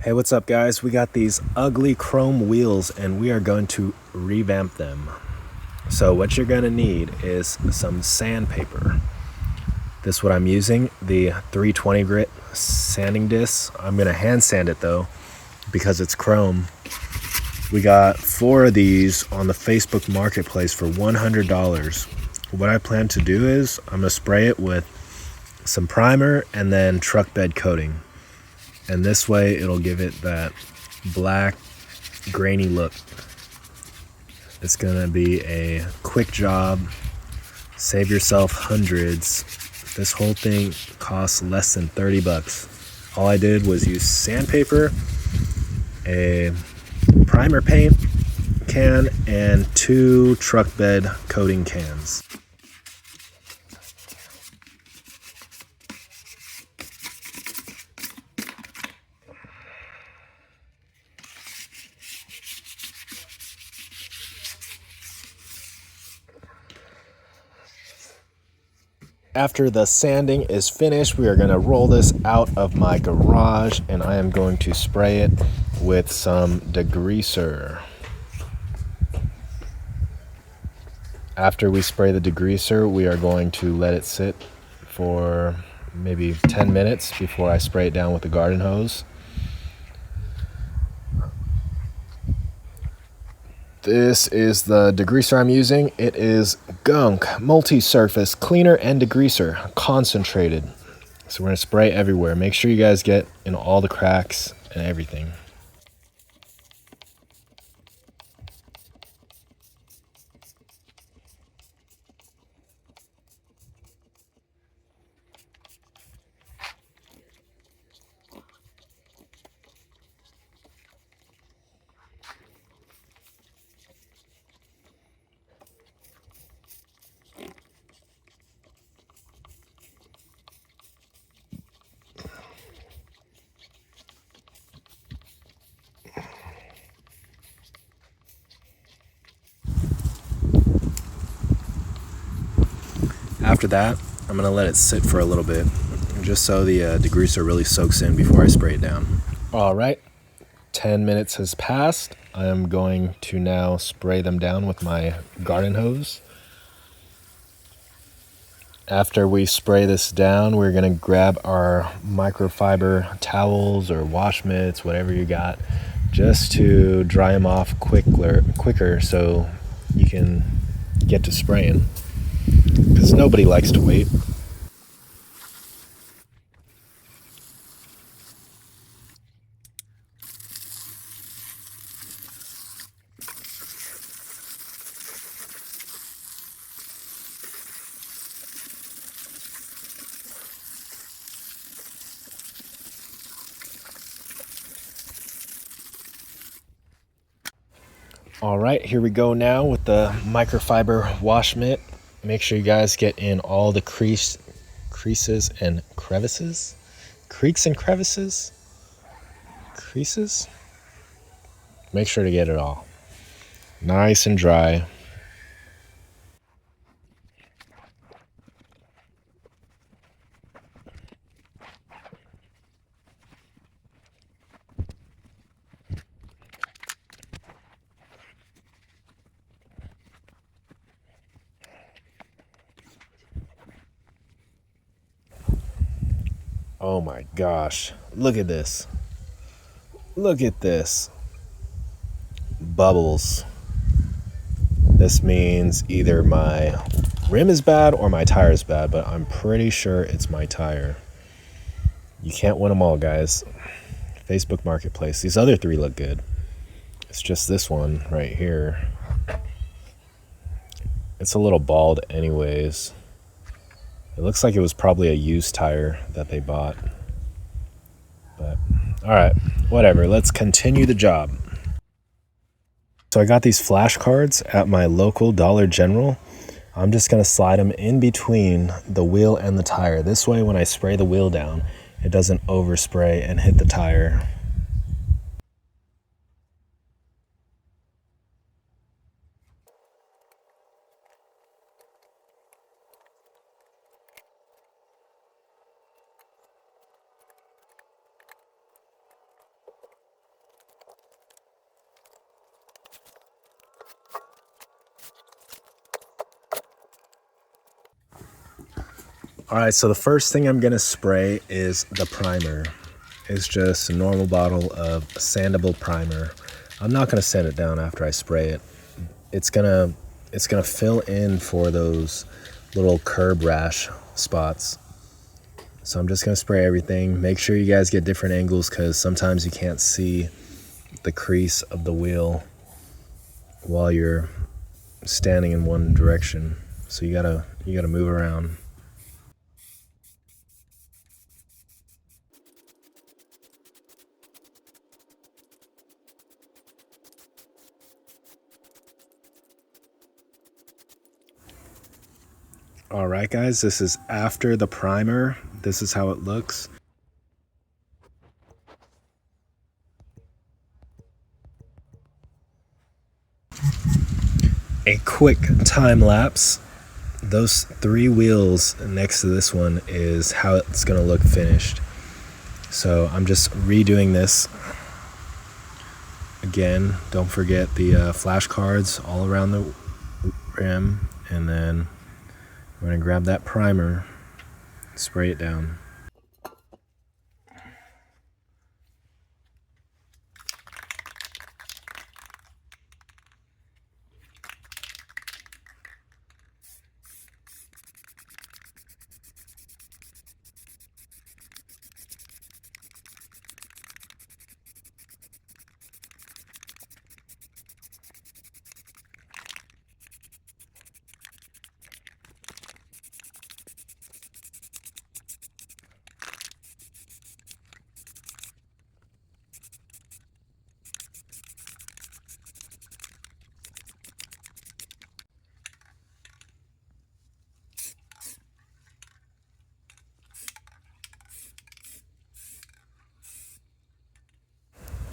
Hey, what's up guys? We got these ugly chrome wheels and we are going to revamp them. So what you're gonna need is some sandpaper. This is what I'm using, the 320 grit sanding disc. I'm gonna hand sand it though, because it's chrome. We got 4 of these on the Facebook Marketplace for $100. What I plan to do is I'm gonna spray it with some primer and then truck bed coating. And this way it'll give it that black grainy look. It's gonna be a quick job. Save yourself hundreds. This whole thing costs less than 30 bucks. All I did was use sandpaper, a primer paint can, and 2 truck bed coating cans. After the sanding is finished, we are going to roll this out of my garage and I am going to spray it with some degreaser. After we spray the degreaser, we are going to let it sit for maybe 10 minutes before I spray it down with the garden hose. This is the degreaser I'm using. It is Gunk Multi-Surface Cleaner and Degreaser Concentrated. So we're gonna spray everywhere. Make sure you guys get in all the cracks and everything. After that, I'm gonna let it sit for a little bit, just so the degreaser really soaks in before I spray it down. All right, 10 minutes has passed. I am going to now spray them down with my garden hose. After we spray this down, we're gonna grab our microfiber towels or wash mitts, whatever you got, just to dry them off quicker so you can get to spraying. Because nobody likes to wait. All right, here we go now with the microfiber wash mitt. Make sure you guys get in all the creases and crevices. Creaks and crevices? Creases? Make sure to get it all. Nice and dry. Oh my gosh, look at this. Look at this. Bubbles. This means either my rim is bad or my tire is bad, but I'm pretty sure it's my tire. You can't win them all, guys. Facebook Marketplace. These other 3 look good. It's just this one right here. It's a little bald anyways. It looks like it was probably a used tire that they bought. But, alright, whatever. Let's continue the job. So I got these flashcards at my local Dollar General. I'm just going to slide them in between the wheel and the tire. This way, when I spray the wheel down, it doesn't overspray and hit the tire. All right, so the first thing I'm gonna spray is the primer. It's just a normal bottle of sandable primer. I'm not gonna sand it down after I spray it. It's gonna fill in for those little curb rash spots. So I'm just gonna spray everything. Make sure you guys get different angles because sometimes you can't see the crease of the wheel while you're standing in one direction. So you gotta move around. All right, guys, this is after the primer. This is how it looks. A quick time lapse. Those 3 wheels next to this one is how it's gonna look finished. So I'm just redoing this. Again, don't forget the flashcards all around the rim, and then we're gonna grab that primer, spray it down.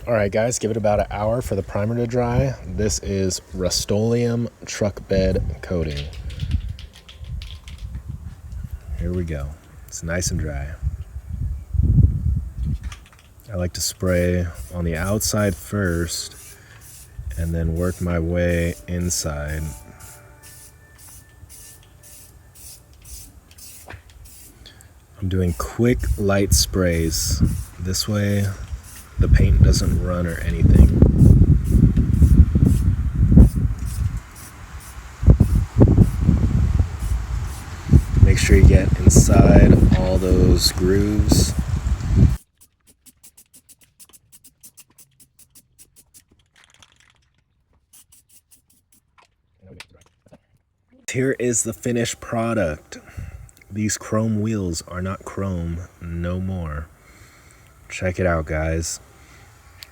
All right, guys, give it about an hour for the primer to dry. This is Rust-Oleum truck bed coating. Here we go. It's nice and dry. I like to spray on the outside first and then work my way inside. I'm doing quick, light sprays. This way the paint doesn't run or anything. Make sure you get inside all those grooves. Here is the finished product. These chrome wheels are not chrome no more. Check it out, guys.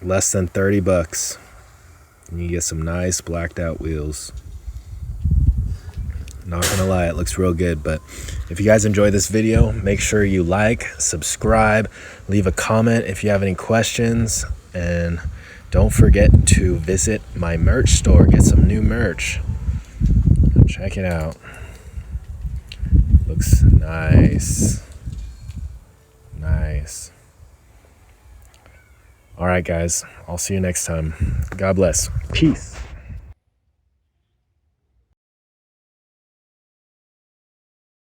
Less than 30 bucks. And you get some nice blacked out wheels. Not gonna lie, it looks real good. But if you guys enjoyed this video, make sure you like, subscribe, leave a comment if you have any questions, and don't forget to visit my merch store. Get some new merch. Check it out. Looks nice. Nice. All right, guys. I'll see you next time. God bless. Peace.